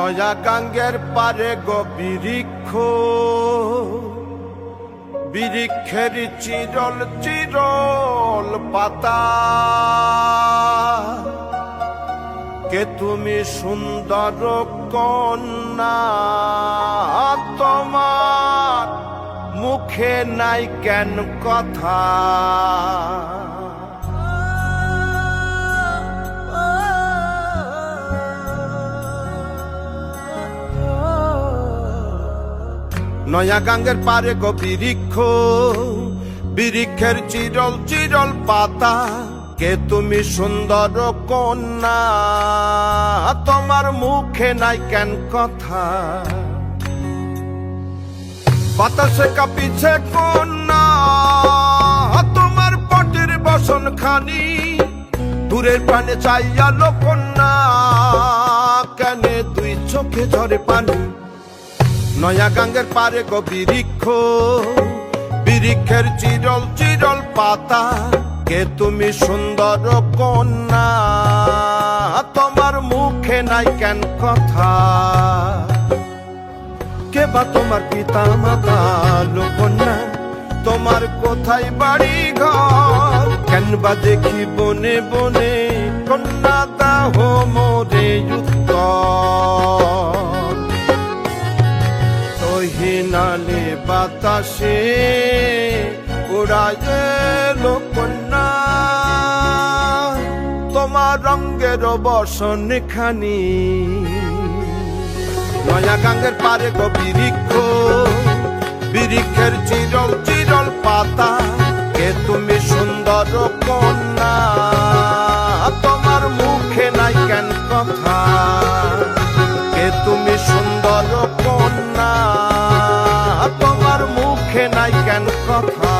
নয়া গাঙ্গের পারে গো বৃক্ষ, বৃক্ষের চিরল চিরল পাতা, কে তুমি সুন্দর কন্যা, তোমার মুখে নাই কেন কথা। নয়া গাঙ্গের পারে গো বৃক্ষ, বৃক্ষের চিরল চিরল পাতা, কে তুমি সুন্দর কন্যা, তোমার মুখে নাই কেন কথা। বাতাসে কাঁপিছে কন্যা, তোমার পটের বসন খানি, দূরের প্রাণে চাইয়ালো কন্যা, কেনে দুই চোখে ঝরে পানি। নয়া গাঙ্গের পারে গো বৃক্ষ, বৃক্ষের চিরল চিরল পাতা, কে তুমি সুন্দর কন্যা, তোমার মুখে নাই কেন কথা। কে বা তোমার পিতা মাতা কন্যা, তোমার কোথায় বাড়ি ঘর, কেন বা দেখি বনে বনে কন্যা দাহ মোরে উত্তর। হিনালে বাতাসে উড়ায় এলো কন্যা, তোমার রঙের বসন খানি। নয়া গাঙ্গের পারে গো বৃক্ষ, বৃক্ষের চিরল চিরল পাতা, কে তুমি সুন্দর কন্যা, তোমার মুখে নাই কেন কথা। কে তুমি সুন্দর কন্যা, তোমার মুখে নাই কেন কথা।